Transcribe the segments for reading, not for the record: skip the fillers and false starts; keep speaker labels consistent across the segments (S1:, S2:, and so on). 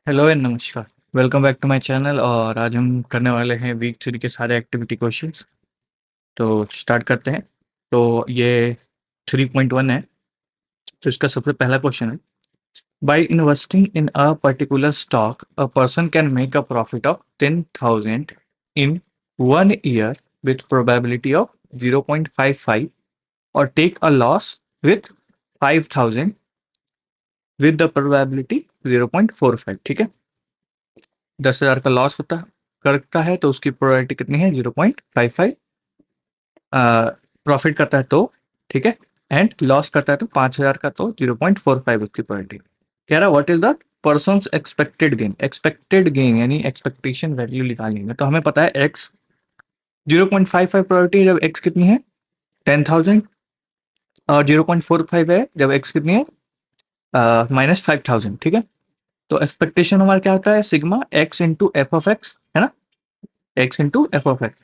S1: Hello and नमस्कार। Welcome back to my channel. और आज हम करने वाले हैं वीक 3 के सारे एक्टिविटी क्वेश्चंस। तो स्टार्ट करते हैं। तो ये 3.1 है। तो इसका सबसे पहला क्वेश्चन है, by investing in a particular stock a person can make a profit of 10,000 in 1 year with probability of 0.55 और take a loss with 5,000 with the probability 0.45। ठीक है, 10,000 का लॉस करता है तो उसकी प्रोबेबिलिटी कितनी है? 0.55। प्रॉफिट करता है तो, ठीक है, एंड लॉस करता है तो 5,000 का तो 0.45 उसकी प्रोबेबिलिटी। कह रहा what is the person expected gain. Expected gain यानी एक्सपेक्टेशन वैल्यू निकालनी है। तो हमें पता है एक्स 0.55 प्रोबेबिलिटी जब एक्स कितनी है 10,000, और 0.45 है जब एक्स कितनी है -5,000। ठीक है, तो एक्सपेक्टेशन हमारा क्या होता है? Sigma x into F of x, है ना, X into F of X.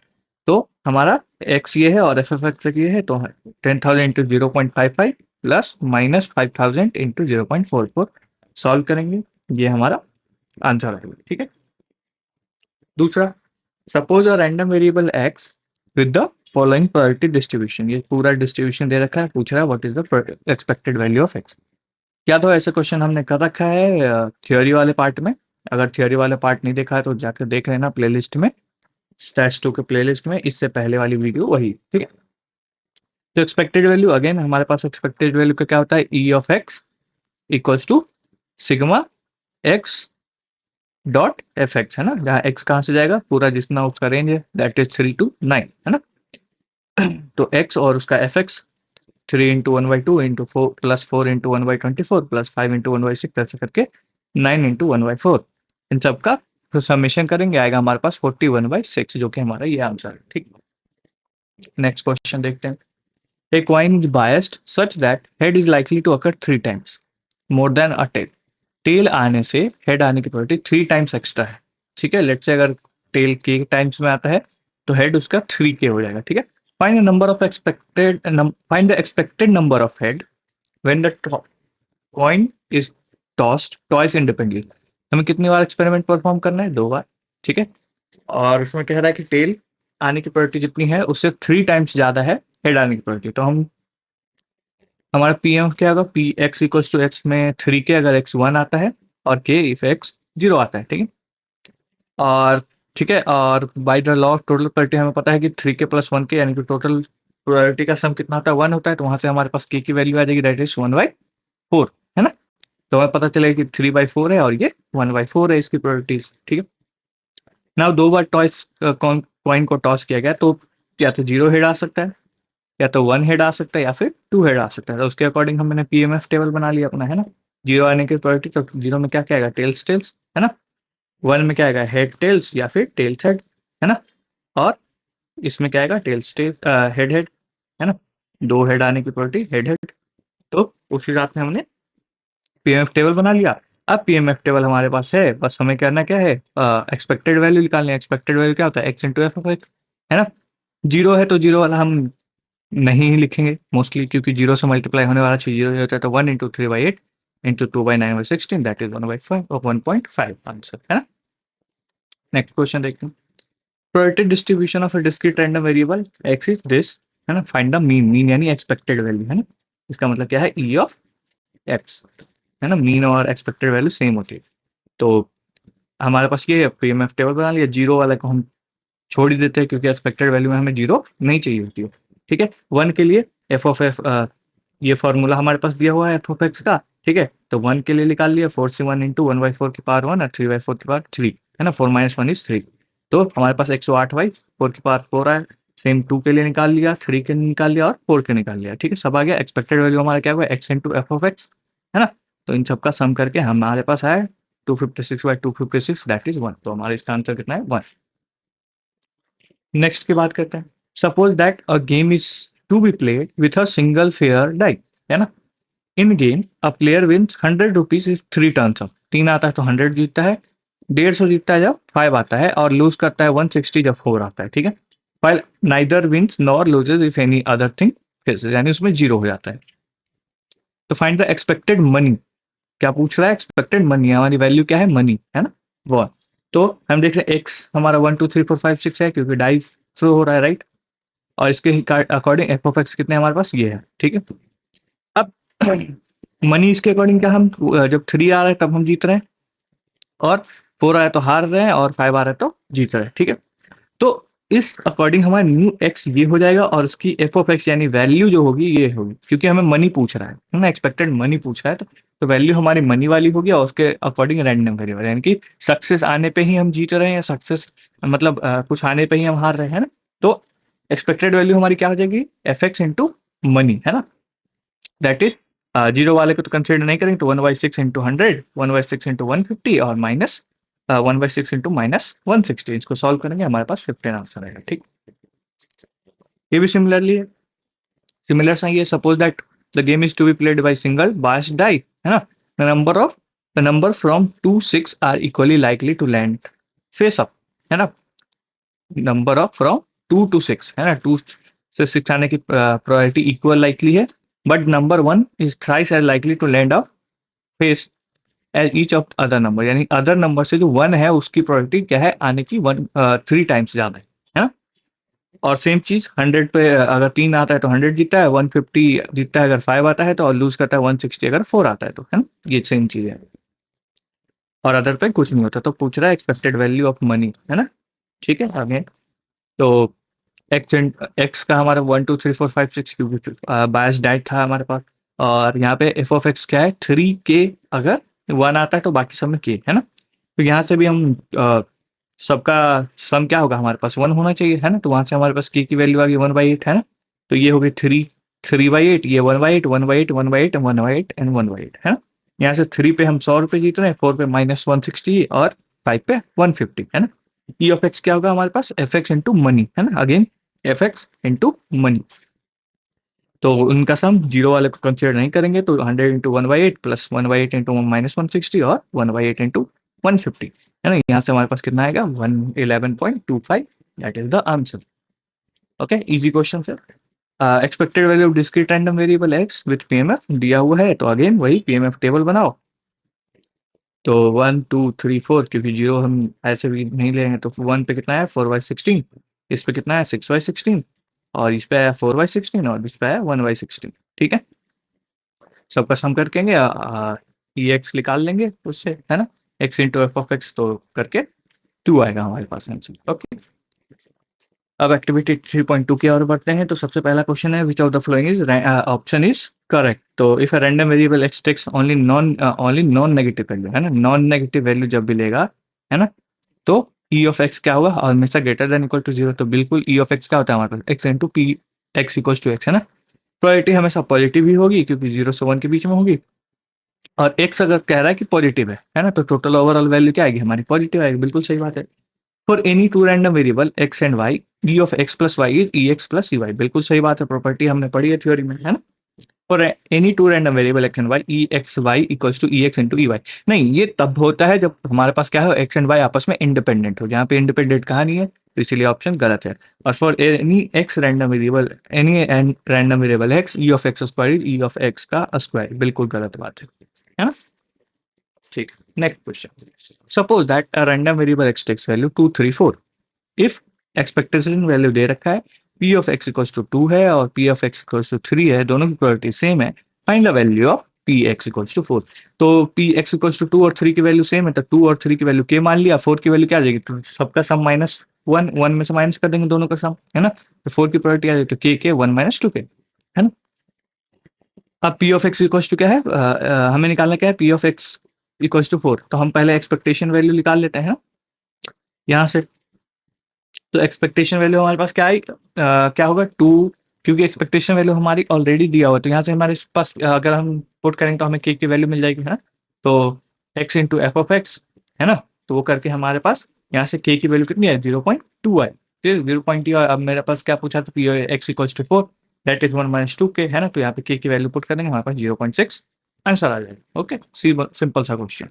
S1: तो हमारा एक्स ये है और एफ ऑफ एक्स ये है, तो 10,000 इंटू 0.55 प्लस -5,000 इंटू 0.44 सॉल्व करेंगे, ये हमारा आंसर आएगा। ठीक है, दूसरा, suppose a random variable x with the following probability distribution. ये पूरा डिस्ट्रीब्यूशन दे रखा है, पूछ रहा है what is the expected value of x. क्या तो ऐसे क्वेश्चन हमने कर रखा है थ्योरी वाले पार्ट में। अगर थ्योरी वाले पार्ट नहीं देखा है तो जाकर देख लेना प्लेलिस्ट में, स्टैट्स 2 के प्लेलिस्ट में, इससे पहले वाली वीडियो वही। ठीक है, तो एक्सपेक्टेड वैल्यू अगेन हमारे पास एक्सपेक्टेड वैल्यू का क्या होता है? E of X equals to sigma X dot F X, है ना, जहाँ एक्स कहाँ से जाएगा, पूरा जितना उसका रेंज है दैट इज 3 to 9, है ना। तो एक्स और उसका F x 3 into 1/2 into 4 plus 4 into 1/24 plus 5 into 1/6 ऐसे करके 9 into 1/4, इन सब का तो समेशन करेंगे, आएगा हमारे पास 41/6, जो कि हमारा ये आंसर है। ठीक, नेक्स्ट क्वेश्चन देखते हैं। A coin is biased such that head is likely to occur 3 times more than a tail. Tail आने से हेड आने की प्रोबेबिलिटी 3 टाइम्स एक्स्ट्रा है। ठीक है, लेट्स से अगर टेल के टाइम्स में आता है तो हेड उसका 3k हो जाएगा। ठीक है, find the expected number of head when the coin is tossed twice independently. हमें कितनी बार एक्सपेरिमेंट परफॉर्म करना है? 2 बार। ठीक है, और उसमें कह रहा है कि टेल आने की प्रोबेबिलिटी जितनी है उससे 3 टाइम्स ज्यादा है हेड आने की प्रोबेबिलिटी। तो हमारा पी एम क्या होगा? P X equals to X में 3k अगर एक्स 1 आता है और k इफ एक्स 0 आता है। ठीक है, और ठीक है, और by the law of total probability हमें पता है कि 3k+1k यानी कि टोटल प्रोबेबिलिटी का सम कितना होता है? 1 होता है। तो वहां से हमारे पास k की वैल्यू आ जाएगी, दैट इज 1/4, है ना। तो हमें पता चलेगा कि 3/4 है और ये 1/4 है इसकी प्रोबेबिलिटीज। ठीक है, ना 2 बार टॉस कॉइन को टॉस किया गया तो या तो 0 हेड आ सकता है, या तो 1 हेड आ सकता है, या फिर 2 हेड आ सकता है। तो उसके अकॉर्डिंग हमने पीएमएफ टेबल बना लिया अपना, है ना। 0 आने की प्रोबेबिलिटी, तो 0 में क्या क्या आएगा? टेल्स टेल्स, है ना। 1 में क्या आएगा? हेड टेल्स या फिर टेल्स हेड, है ना। और इसमें क्या आएगा? टेल्स टेल हेड हेड, है ना। 2 हेड आने की प्रोबेबिलिटी हेड हेड। तो उस हिसाब से हमने पीएमएफ टेबल बना लिया। अब पीएमएफ टेबल हमारे पास है, बस हमें करना क्या है? एक्सपेक्टेड वैल्यू निकालनी है। एक्सपेक्टेड वैल्यू क्या होता है? X into F of x, है ना। 0 है तो 0 वाला हम नहीं ही लिखेंगे मोस्टली, क्योंकि 0 से मल्टीप्लाई होने वाला चीज 0 होता है। तो 1 into 3/8 into 2/9/16 दैट इज 1/5 और 1.5 आंसर, है ना। नेक्स्ट क्वेश्चन देखते हैं। Probability distribution of a discrete random variable X is this, है ना। Find the mean. मीन यानी एक्सपेक्टेड वैल्यू, है ना। इसका मतलब क्या है? ई ऑफ एक्स, है ना। मीन और एक्सपेक्टेड वैल्यू सेम होती है। तो हमारे पास ये पीएमएफ टेबल बना लिया। 0 वाला को हम छोड़ ही देते हैं क्योंकि एक्सपेक्टेड वैल्यू में हमें 0 नहीं चाहिए होती है। ठीक है, 1 के लिए एफ ऑफ एफ, ये फॉर्मूला हमारे पास दिया हुआ है एफ ऑफ एक्स का। ठीक है, तो 1 के लिए निकाल लिया 4c1 इंटू 1/4 की पावर 1 और 3/4 की पावर 3, है ना। 4 - 1 = 3। तो हमारे पास 108/4 की पावर 4 आया। सेम 2 के लिए निकाल लिया, 3 के लिए निकाल लिया और 4 के निकाल लिया। ठीक है, सब आ गया। एक्सपेक्टेड वैल्यू हमारा क्या हुआ? X into F of x, है ना। तो इन सबका सम करके हमारे पास आया 256/256 दैट इज 1। तो हमारा इसका आंसर कितना है? 1। नेक्स्ट की बात करते हैं। Suppose that a game is to be played with a single fair die, है ना। In game a player wins 100 rupees if 3 turns up. 3 आता है तो 100 जीतता है, 150 जीतता है जब 5 आता है, और लूज करता है 160 जब 4 आता है। ठीक है, file neither wins nor loses if any other thing, यानी उसमें 0 हो जाता है। तो फाइंड द एक्सपेक्टेड मनी क्या पूछ रहा है? एक्सपेक्टेड मनी, हमारी वैल्यू क्या है? मनी है ना, वो। तो हम देख रहे हैं एक्स हमारा 1 2 3 4 5 6 है क्योंकि डाई थ्रो हो रहा है, राइट। और इसके अकॉर्डिंग एफ ऑफ एक्स कितने हमारे पास? ये है, ठीक है। अब मनी इसके अकॉर्डिंग क्या, हम जब 3 आ रहा है तब हम जीत रहे हैं, और 4 आया तो हार रहे हैं, और 5 आ रहा है तो जीत रहे हैं, ठीक है। तो इस अकॉर्डिंग हमारा न्यू एक्स ये हो जाएगा, और उसकी एफ ऑफ एक्स यानी वैल्यू जो होगी ये होगी, क्योंकि हमें मनी पूछ रहा है ना, एक्सपेक्टेड मनी पूछ रहा है, तो वैल्यू हमारी मनी वाली होगी, और उसके अकॉर्डिंग रैंडम वेरिएबल, यानी कि सक्सेस आने पे ही हम जीत रहे हैं, या सक्सेस मतलब कुछ आने पे ही हम हार रहे हैं ना। तो एक्सपेक्टेड वैल्यू हमारी क्या हो जाएगी? एफ एक्स इंटू मनी, है ना। दैट इज जीरो वाले को तो कंसिडर नहीं करेंगे, तो 1/6 इंटू 100, 1/6 इंटू 150, और माइनस 1/6 इंटू माइनस 160। इसको सॉल्व करेंगे, हमारे पास 15 आंसर आएगा, ठीक। ये भी सिमिलरली है, सिमिलर सही है। Suppose that the game is to be played by single biased die, है ना। The number from 2 6 are equally likely to land face up, है ना। नंबर ऑफ फ्रॉम 2 to 6, है ना, 2 से 6 आने की प्रोबेबिलिटी इक्वल लाइकली है, but number 1 is thrice as likely to land of face as each of other number, यानी other number से जो 1 है उसकी प्रोबेबिलिटी क्या है आने की, 3 टाइम्स ज्यादा है ना। और सेम चीज 100 पे अगर 3 आता है तो 100 जीता है, 150 जीतता है अगर 5 आता है तो, और लूज करता है 160 अगर 4 आता है तो, है ना। ये सेम चीज है, और अदर पे कुछ नहीं होता। तो पूछ रहा है एक्सपेक्टेड वैल्यू ऑफ मनी, है ना, ठीक है। आगे तो एक्स का हमारा 1 2 3 4 5 6 क्योंकि बायस डाइट था हमारे पास, और यहाँ पे एफ ऑफ एक्स क्या है? 3 के, अगर 1 आता है तो बाकी सब में के, है ना। तो यहाँ से भी हम सबका सम क्या होगा? हमारे पास 1 होना चाहिए, है ना। तो वहां से हमारे पास के की वैल्यू आ गई 1/8, है ना। तो ये हो गई 3/8, ये 1/8, 1/8, 1/8, 1/8 एंड 1/8, है ना। यहाँ से 3 पे हम 100 रुपये जीत रहे हैं, 4 पे -160, और 5 पे 150, है ना। ई ऑफ एक्स क्या होगा हमारे पास? एफ एक्स इंटू मनी, है ना, again F x into money. तो उनका सम जीरो वाले को कंसिडर नहीं करेंगे, तो 100 इंटू 1/8 प्लस 1/8 इंटू -160 और 1/8 इंटू 150, है ना। यहाँ से हमारे पास कितना आएगा? 111.25, that is the answer. Okay, easy question sir. Expected value of discrete random variable x with PMF दिया हुआ है, तो अगेन वही पीएमएफ टेबल बनाओ। तो 1 2 3 4, क्योंकि जीरो हम ऐसे भी नहीं लेंगे, तो 1 पे कितना है? 4/16, इस पे कितना है? 6/16, और इस पे है 4/16, और इस पे है 1/16, ठीक है। सबका सम करके ई एक्स निकाल लेंगे उससे, है ना। X into F of X तो करके 2 आएगा हमारे पास आंसर। ओके, अब एक्टिविटी 3.2 की ओर बढ़ते हैं। तो सबसे पहला क्वेश्चन है, which of the following is option is correct. तो if a random variable X takes only non negative value, है ना, नॉन नेगेटिव वैल्यू जब भी लेगा, है ना, तो ई ऑफ एक्स क्या होगा? हमेशा ग्रेटर देन इक्वल टू 0। तो बिल्कुल ई ऑफ एक्स क्या होता है हमारे पास? X into P X equal to X, है ना। प्रोबेबिलिटी हमेशा पॉजिटिव ही होगी, क्योंकि 0 से 1 के बीच में होगी, और एक्स अगर कह रहा है कि पॉजिटिव है ना, तो टोटल ओवरऑल वैल्यू क्या आएगी? हमारी पॉजिटिव आएगी, बिल्कुल सही बात है। For any two random variable X and Y, E of X plus Y is E X plus E Y, बिल्कुल सही बात है, प्रॉपर्टी हमने पढ़ी है थ्योरी में, है ना। For any two random variable X and Y, E X Y equals to E X into E Y. नहीं, ये तब होता है जब हमारे पास क्या हो? एक्स एंड वाई आपस में इंडिपेंडेंट हो। जहाँ पे इंडिपेंडेंट कहाँ नहीं है, तो इसीलिए ऑप्शन गलत है। और for any X random variable, any random variable X, E of X square E of X का स्क्वायर, बिल्कुल गलत बात है ना। ठीक, next question. Suppose that a random variable X takes value 2 3 4, if expectation value दे रखा है, P of X equals to 2 है और P of X equals to 3 है, दोनों की प्रोबेबिलिटी सेम है, find the value of P X equals to 4। तो पी एक्स इक्वल्स टू 2 और 3 की वैल्यू सेम है, तो 2 और 3 की वैल्यू के मान लिया, 4 की वैल्यू क्या आ जाएगी? तो सबका सम -1, 1 में से माइनस कर देंगे दोनों का सम, है ना। तो 4 की प्रोबेबिलिटी आ जाएगी, तो के 1 - 2 के, है ना। अब P of X equals to क्या है? हमें निकालना क्या है? P of X equals to 4, तो हम पहले एक्सपेक्टेशन वैल्यू निकाल लेते हैं यहाँ से। तो एक्सपेक्टेशन वैल्यू हमारे पास क्या आई? क्या होगा? 2, क्योंकि एक्सपेक्टेशन वैल्यू हमारी ऑलरेडी दिया हुआ है, तो यहाँ से हमारे पास अगर हम पुट करेंगे तो हमें के की वैल्यू मिल जाएगी, है ना। तो x into F of x, है ना, तो वो करके हमारे पास यहाँ से के की वैल्यू कितनी है? 0.2 है। फिर 0.2, अब मेरे पास क्या पूछा था? P X equals to 4, that is 1 - 2 के, है ना। तो यहाँ पे के की वैल्यू पुट कर देंगे, हमारे पास 0.6 आंसर आ जाएगा। ओके, सिंपल सा question.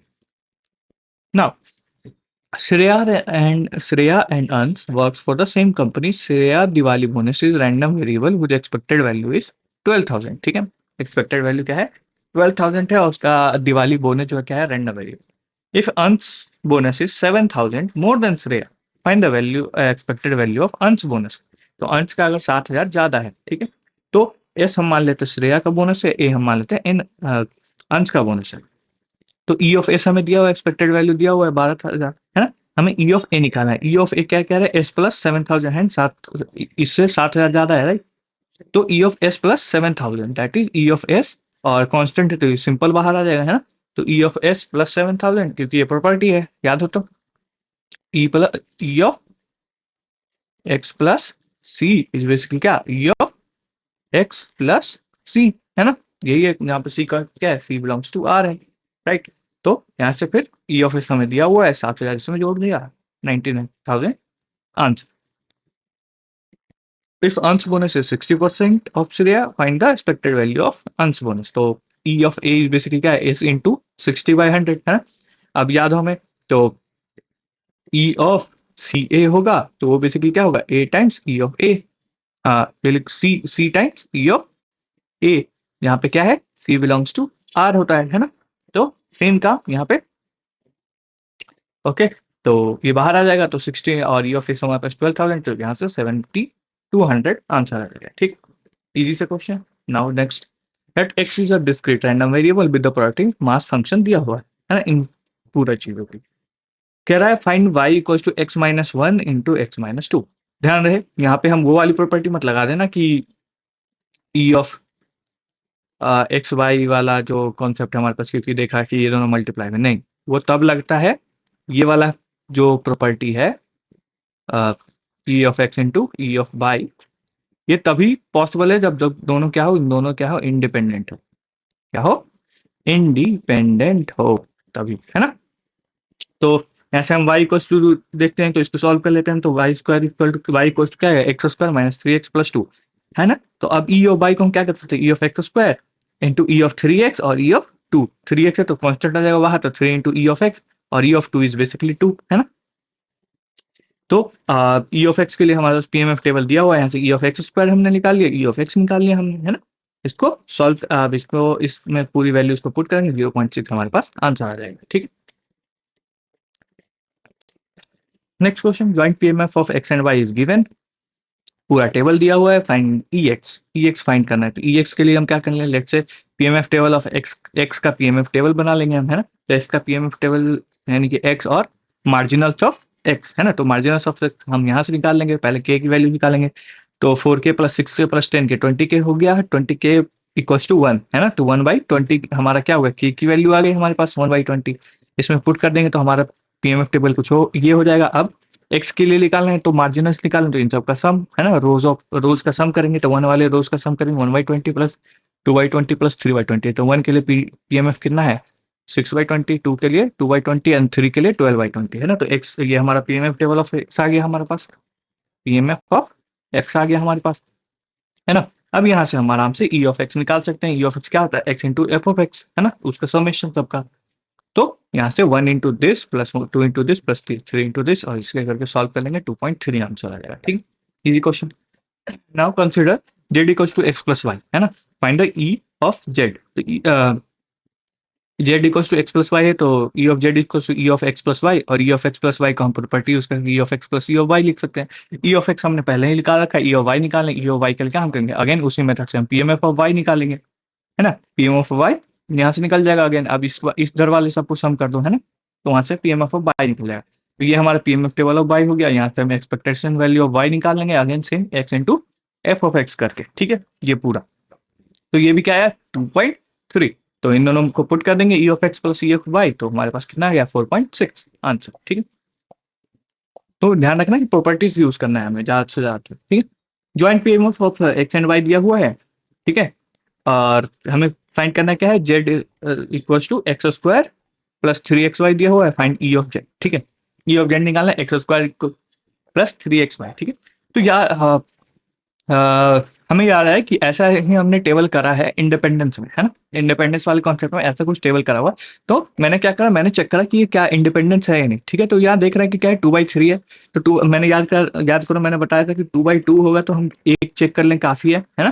S1: Now Shreya and Ans works for the same company. Shreya Diwali bonus is random variable with expected value is 12,000. ठीक है, एक्सपेक्टेड वैल्यू क्या है? 12,000 है और उसका दिवाली बोनस जो है क्या है, रैंडम वेरिएबल। इफ अंश bonus is 7,000 more than Shreya, find the value expected value of अंश बोनस। तो अंश का अगर 7,000 ज्यादा है, ठीक है, तो एस हम मान लेते हैं श्रेया का बोनस है, ए हम मान लेते हैं इन अंश का बोनस है। तो ई ऑफ एस हमें दिया हुआ, एक्सपेक्टेड वैल्यू दिया हुआ है 12,000, है ना। हमें ई ऑफ ए निकालना है। ई ऑफ ए क्या कह रहे हैं, एस प्लस 7,000 है, इससे 7,000 ज्यादा है, राइट। तो E of S plus 7,000 that is E of S, और कांस्टेंट है तो सिंपल बाहर आ जाएगा, है ना। तो ई ऑफ एस प्लस 7,000, क्योंकि ये प्रॉपर्टी है, याद हो तो। E of X plus C is basically क्या, E of X plus C, है ना। यही है, यहाँ पे सी का क्या है, सी बिलोंग्स टू आर है, राइट। तो यहाँ से फिर ई ऑफ एस हमें दिया हुआ है 7,000, इसमें जोड़ दिया 99,000 answer. If Ans bonus is 60% of Syria, find the expected value of Ans bonus. तो E of A is basically क्या है, S into 60/100, है ना। अब याद हो हमें, तो E of CA होगा तो वो बेसिकली क्या होगा, A times E of A, C times E of A। यहाँ पे क्या है, C बिलोंग्स टू R होता है ना। तो सेम काम यहाँ पे, ओके। तो ये बाहर आ जाएगा, तो 60 और E of A हमारे पास 12,000, तो यहाँ से 7,200 आंसर आ जाएगा, ठीक। इजी से question. Now next, let x is a discrete random variable with the productive mass function दिया हुआ है ना, इन पूरा चीजों की। कह रहा है find y equals to x minus 1 into X minus 2। ध्यान रहे, यहाँ पे हम वो वाली प्रॉपर्टी मत लगा देना कि e ऑफ एक्स वाई वाला जो कॉन्सेप्ट है हमारे पास, क्योंकि देखा कि ये दोनों मल्टीप्लाई में नहीं, वो तब लगता है ये वाला जो प्रॉपर्टी है e of X into E of Y, ये तभी पॉसिबल है जब जब दोनों क्या हो, इन दोनों क्या हो, इंडिपेंडेंट हो। क्या हो, इंडिपेंडेंट हो, तभी, है ना। तो ऐसे हम y को देखते हैं, तो इसको सॉल्व कर लेते हैं। तो Y square equal to Y equal to क्या है, x square minus 3x plus 2, है ना। तो अब ई ऑफ y को हम क्या कर सकते हैं, ई of X square into E of 3x और ई ऑफ 2। 3x है तो कॉन्स्टेंट आ जाएगा बाहर, तो 3 इंटू ई ऑफ एक्स, और ई ऑफ 2 इज बेसिकली 2, है ना। तो ई ऑफ एक्स के लिए हमारे पास पीएमएफ टेबल दिया हुआ है, यहाँ से ई ऑफ एक्स स्क्वायर हमने निकाल लिया, ई ऑफ एक्स निकाल लिया हमने, है ना। इसको सॉल्व, इसको इसमें पूरी वैल्यू इसको पुट करेंगे, 0.6 हमारे पास आंसर आ जाएगा, ठीक है। Next question, joint PMF of X and Y is given. पूरा टेबल दिया हुआ है, फाइंड ई एक्स फाइंड करना है। तो ई एक्स के लिए हम क्या करेंगे, let's say PMF table of X का पीएमएफ टेबल बना लेंगे हम, है ना। तो एक्स का पीएमएफ टेबल यानी कि एक्स और मार्जिनल्स ऑफ एक्स, है ना। तो मार्जिनल्स ऑफ एक्स हम यहाँ से निकाल लेंगे, पहले के की वैल्यू निकालेंगे। तो 4k plus 6k plus 10k 20k हो गया है, 20k इक्वल्स टू 1, है ना। तो 1/20 हमारा क्या होगा, के की वैल्यू आ गई हमारे पास 1/20, इसमें पुट कर देंगे तो हमारा पीएमएफ टेबल कुछ हो ये हो जाएगा। अब एक्स के लिए निकालना है तो मार्जिनल्स निकालें, तो इन सब का सम, है ना, रोज का सम करेंगे, तो 1 वाले रोज का सम करेंगे, 1/20 प्लस 2/20 प्लस 3/20। तो 1 के लिए पीएमएफ कितना है, 6/20, 2 के लिए 2/20 एंड 3 के लिए 12/20, है ना। तो एक्स, ये हमारा पीएमएफ टेबल ऑफ एक्स आ गया हमारे पास, पीएमएफ ऑफ एक्स आ गया हमारे पास, है ना। अब यहाँ से हम आराम से ई ऑफ एक्स निकाल सकते हैं। ई ऑफ एक्स क्या होता है, x into F of x, है ना, उसका समेशन सबका। तो यहाँ से 1 into this plus 2 into this plus 3 into this, और इसके करके सॉल्व कर लेंगे, 2.3 आंसर आ जाएगा, ठीक। Easy question. Now consider Z equals to X plus Y, है ना। Find the E of Z. तो Z equals to X plus Y है, तो E of Z equals to E of X plus Y, और E of X plus Y को हम property use करके E of X plus E of Y लिख सकते हैं। ई ऑफ एक्स हमने पहले ही निकाल रखा है, ई ऑफ वाई निकालें, ई ऑफ वाई के लिए क्या हम करेंगे, अगेन उसी मेथड से हम पीएमएफ ऑफ वाई निकालेंगे, है ना। पीएमएफ ऑफ वाई यहाँ से निकल जाएगा अगेन। अब इस इधर वाले सबको सम कर दो, है ना, तो वहां से पीएमएफ ऑफ वाई निकल जाएगा। तो ये हमारा पीएमएफ टेबल ऑफ वाई हो गया। यहाँ से हम एक्सपेक्टेशन वैल्यू ऑफ वाई निकाल लेंगे, अगेन से x into F of x करके, ठीक है, ये पूरा। तो ये भी क्या है, 2.3। तो इन दोनों को पुट कर देंगे, E of X plus E of Y, तो हमारे पास कितना आ गया, 4.6 आंसर, ठीक है। तो ध्यान रखना कि प्रॉपर्टीज यूज करना है हमें ज्यादा से ज्यादा, ठीक है। Joint PMF of X and Y दिया हुआ है, ठीक है, और हमें फाइंड करना क्या है, Z equals to X square plus 3xy दिया हुआ है, फाइंड ई ऑफ जेड, ठीक है। ई ऑफ जेड निकालना है, एक्स स्क्वायर प्लस 3xy, ठीक है। तो यार हमें याद है कि ऐसा ही हमने टेबल करा है इंडिपेंडेंस में, है ना। इंडिपेंडेंस वाले कॉन्सेप्ट में ऐसा कुछ टेबल करा हुआ। तो मैंने क्या करा, मैंने चेक करा कि ये क्या इंडिपेंडेंस है या नहीं, ठीक है। तो यहाँ देख रहे हैं कि क्या है, 2/3 है। तो मैंने याद करो, मैंने बताया था कि 2/2 होगा तो हम एक चेक कर लें, काफी है ना।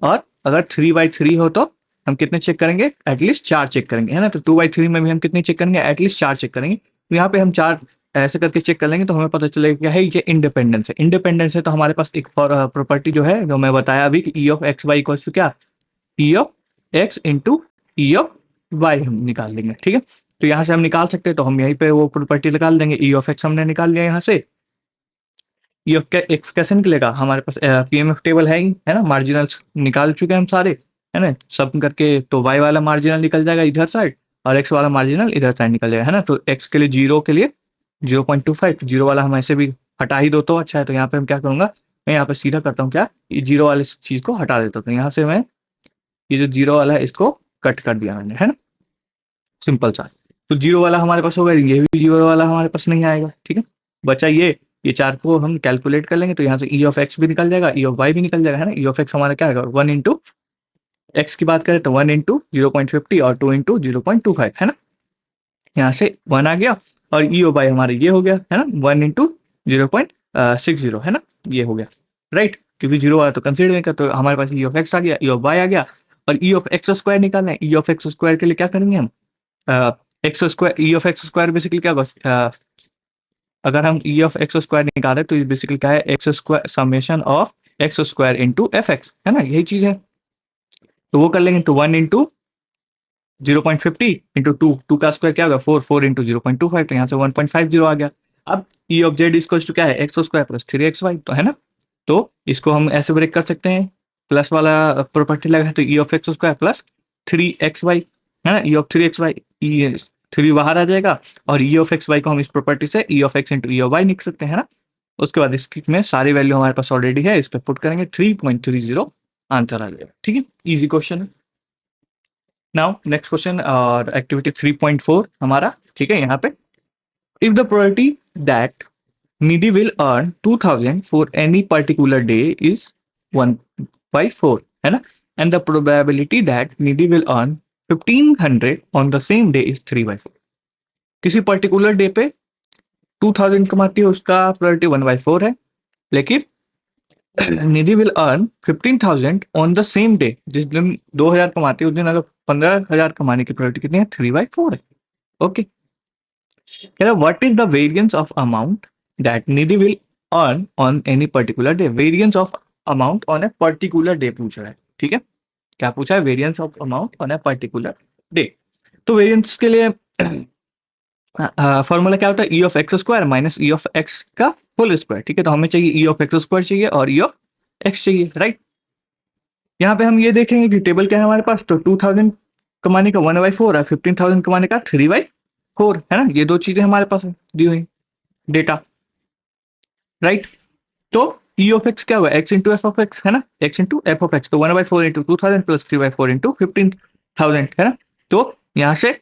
S1: और अगर 3/3 हो तो हम कितने चेक करेंगे, एटलीस्ट 4 चेक करेंगे, है ना। तो 2/3 में भी हम कितने चेक करेंगे, एटलीस्ट 4 चेक करेंगे। तो यहाँ पे हम 4 ऐसे करके चेक कर लेंगे तो हमें पता चलेगा क्या है, ये इंडिपेंडेंस है। इंडिपेंडेंस है तो हमारे पास एक प्रॉपर्टी जो है, जो मैं बताया अभी कि E of X Y equals to क्या, E of X into E of Y हम निकाल लेंगे, ठीक है। तो यहाँ से हम निकाल सकते हैं, तो हम यहीं पे वो प्रॉपर्टी निकाल देंगे। ई ऑफ एक्स हमने निकाल लिया यहाँ से, ई ऑफ एक्स कैसे निकलेगा, हमारे पास पीएमएफ टेबल है ही, है ना। मार्जिनल्स निकाल चुके हैं हम सारे, है ना, सब करके। तो वाई वाला मार्जिनल निकल जाएगा इधर साइड और एक्स वाला मार्जिनल इधर साइड निकल जाएगा, है ना। तो एक्स के लिए 0 के लिए 0.25, 0 वाला हम ऐसे भी हटा ही दो तो अच्छा है। तो यहाँ पे हम क्या करूंगा, मैं यहाँ पे सीधा करता हूँ क्या, ये 0 वाले चीज को हटा देता हूँ। तो यहाँ से मैं ये जो 0 वाला है इसको कट कर दिया मैंने, है ना, सिंपल सा। तो 0 वाला हमारे पास होगा, ये भी 0 वाला हमारे पास नहीं आएगा, ठीक है। बचा ये 4 को हम कैलकुलेट कर लेंगे, तो यहाँ से ई ऑफ एक्स भी निकल जाएगा, ई ऑफ वाई भी निकल जाएगा, है ना। ई ऑफ एक्स हमारा क्या आएगा, 1 इंटू एक्स की बात करें तो 1 इंटू 0.50 और 2 इंटू 0.25, है ना। यहाँ से 1 आ गया और ई ऑफ वाई हमारा ये हो गया, है ना, 1 इंटू 0.60, है ना, ये हो गया, राइट। क्योंकि 0 वाला तो कंसिडर नहीं कर, तो हमारे पास ई ऑफ एक्स आ गया, ई ऑफ वाई आ गया। और ई ऑफ एक्स स्क्वायर निकालना है, ई ऑफ एक्स स्क्वायर के लिए क्या करेंगे हम, x square, E of X square basically क्या, बस अगर हम ई ऑफ एक्स स्क्वायर निकालें तो ये बेसिकली क्या है, x square summation of X square into F X, है ना, यही चीज है। तो वो कर लेंगे, तो 1 इंटू 0.50 इंटू 2 का स्क्वायर क्या होगा, 4 इंटू 0.25, तो यहाँ से 1.50 आ गया। अब E of Z equals to क्या है, एक्स स्क्वायर प्लस 3xy, तो है ना। तो इसको हम ऐसे ब्रेक कर सकते हैं, प्लस वाला प्रॉपर्टी लगा है, तो E of X square plus 3xy, है ना, ई ऑफ 3xy, ई 3 बाहर आ जाएगा। और ई ऑफ एक्स वाई को हम इस प्रॉपर्टी से E of X into E of Y लिख सकते हैं ना। उसके बाद इसमें सारी वैल्यू हमारे पास ऑलरेडी है, इस पर पुट करेंगे, 3.30 आंसर आ जाएगा, ठीक है। इजी क्वेश्चन है। नाउ नेक्स्ट क्वेश्चन और एक्टिविटी 3.4 हमारा, ठीक है। यहाँ पे if the probability that Nidhi will earn 2000 for any particular day is 1/4, है ना, and the probability that Nidhi will earn 1500 on the same day is 3/4। किसी पर्टिकुलर डे पे 2000 कमाती है, उसका प्रोबेबिलिटी 1/4 है, लेकिन Nidhi will earn 15,000 on the same day, जिस दिन 2000 कमाती है उस दिन अगर 15,000 कमाने की प्रोबेबिलिटी कितनी है, 3/4 है। Okay, what is the variance of amount that Nidhi will earn on any particular day. Variance of amount on a particular day पूछ रहा है, ठीक है। क्या पूछा है, variance of amount on a particular day. तो वेरिएंस के लिए फॉर्मूला क्या होता है, E of X square minus E of X का होल स्क्वायर, ठीक है। तो हमें चाहिए ई ऑफ एक्स स्क्वायर चाहिए और ई ऑफ एक्स चाहिए, राइट। यहाँ पे हम ये देखेंगे कि टेबल क्या है हमारे पास, तो 2000 कमाने का 1/4 है, 15,000 कमाने का 3/4, है ना। ये दो चीजें हमारे पास दी हुई डेटा, राइट। तो ई ऑफ एक्स क्या हुआ, x into F of x, है ना, X into F of X. तो 1/4 इंटू 2000 प्लस 3/4 इंटू 15,000, है ना। तो यहाँ से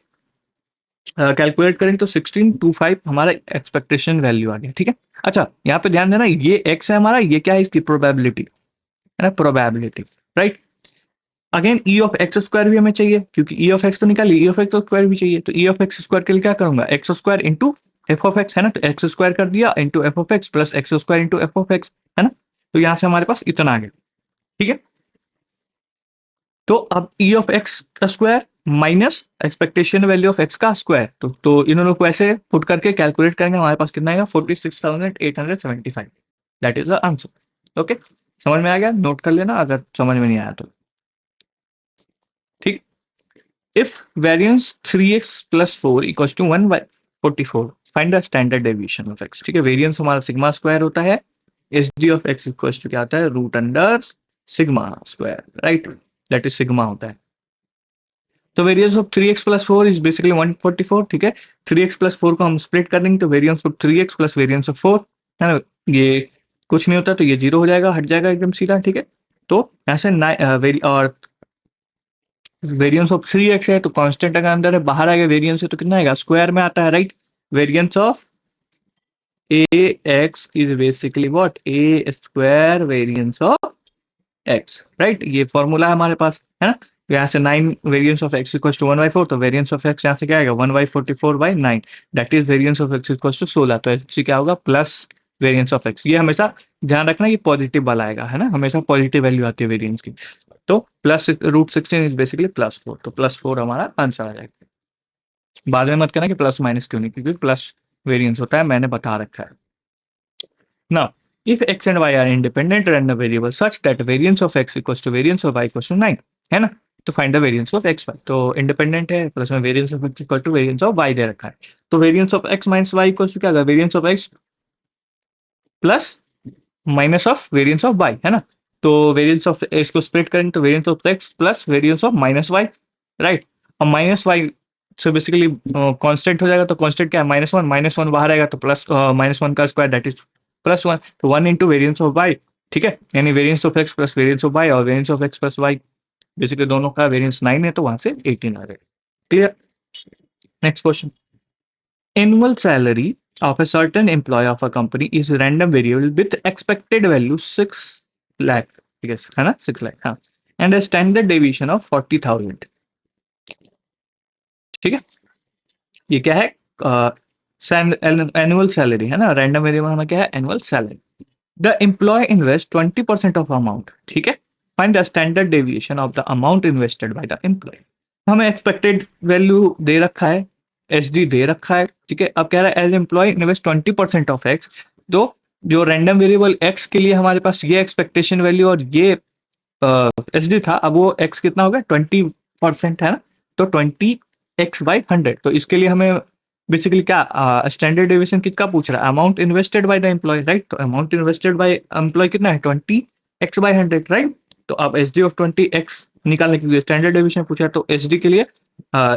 S1: कैलकुलेट करें तो 1625 हमारा एक्सपेक्टेशन वैल्यू आ गया, ठीक है। अच्छा, यहाँ पे ध्यान देना, ये एक्स है हमारा, ये क्या है, इसकी प्रोबेबिलिटी, है ना, probability, right. Again E of X square भी हमें चाहिए, क्योंकि ई ऑफ एक्स तो निकाली, ई ऑफ एक्स स्क्वायर भी चाहिए। तो ई ऑफ एक्स स्क्वायर के लिए क्या करूंगा, x square into F of x, है ना। तो एक्स स्क्वायर कर दिया into F of X plus x square into F of x, है ना। तो यहाँ से हमारे पास इतना आ गया, ठीक है। तो अब ई ऑफ एक्स का square minus expectation value of X का स्क्वायर, तो इन दोनों को ऐसे पुट करके कैलकुलेट करेंगे, हमारे पास कितना आएगा, 46,875। That is the answer. Okay, समझ में आ गया, नोट कर लेना अगर समझ में नहीं आया तो, ठीक। If variance 3x plus 4 equals to 1/44, find the standard deviation of x, ठीक है। वेरिएंस हमारा सिग्मा स्क्वायर होता है, H D of X equals to क्या होता है, root under sigma square, right, that is sigma होता है। तो variance of 3x plus 4 is basically 144, ठीक है। 3x प्लस 4 को हम स्प्लिट कर देंगे तो variance of 3x plus variance of 4, है ना, ये कुछ नहीं होता, तो ये 0 हो जाएगा, हट जाएगा एकदम सीधा, ठीक है। तो यहाँ से और वेरिएंस ऑफ 3x है, तो कांस्टेंट अगर अंदर है, बाहर आएगा वेरिएंस है तो कितना आएगा, स्क्वायर में आता है, right. Variance of ax is basically what, a square variance of x, right. ये फॉर्मूला है हमारे पास, है ना। यहाँ से 9 variance of x equals to 1/4, तो वेरिएंस ऑफ x यहाँ से क्या आएगा, 1/44/9, that is variance of x equals to 16। तो एक्चुअली क्या होगा, प्लस वेरिएंस ऑफ x। ये हमेशा ध्यान रखना, ये पॉजिटिव वाला आएगा, है ना, हमेशा पॉजिटिव वैल्यू आती है वेरिएंस की। तो प्लस रूट 16 इज बेसिकली +4, तो +4 हमारा आंसर आ जाएगा। बाद में मत करना कि प्लस माइनस क्यों नहीं, क्योंकि प्लस वेरिएंस होता है, मैंने बता रखा है। Now, if x and y are independent random variables such that variance of x equals to variance of y equals to 9, है ना, तो find the variance of X Y, तो इंडिपेंडेंट है प्लस में variance of X equal to variance of Y दे रखा है, तो variance of X minus Y equals to क्या होगा, variance of X plus minus of variance of Y, है ना, तो वेरिएंस ऑफ एक्स को स्प्लिट करेंगे तो variance of X plus variance of minus Y, right, और माइनस वाई से बेसिकली कांस्टेंट हो जाएगा, तो कांस्टेंट क्या है, -1 बाहर आएगा तो प्लस -1 का स्क्वायर दैट इज +1, तो 1 इंटू वेरिएंस ऑफ वाई, ठीक है, यानी variance of X plus variance of Y, और variance of X plus Y basically दोनों का वेरिएंस 9 है, तो वहां से 18 आ गया। Clear. Next question, annual salary of a certain employee of a company is random variable with expected value 6 lakh, yes, है ना, 6 lakh, हाँ, and a standard deviation of 40,000, ठीक है, ये क्या है, एनुअल सैलरी है ना, रैंडम वेरिएबल हमें क्या है, annual salary. The employ invest 20% of amount, ठीक है, find the standard deviation of the amount invested by the employ. हमें एक्सपेक्टेड वैल्यू दे रखा है, एस डी दे रखा है, ठीक है, अब कह रहा है as employ invest 20% of X, तो जो रैंडम वेरिएबल एक्स के लिए हमारे पास ये एक्सपेक्टेशन वैल्यू और ये एस डी था, अब वो एक्स कितना हो गया, 20% है ना, तो 20x/100, तो इसके लिए हमें बेसिकली क्या स्टैंडर्ड डेविएशन कितना पूछ रहा है, amount invested by the employ, right, तो अमाउंट इन्वेस्टेड बाय एम्प्लॉय कितना है, 20x/100, राइट, तो अब एस डी ऑफ 20x निकालने के लिए स्टैंडर्ड डेविएशन पूछा है, तो एस डी के लिए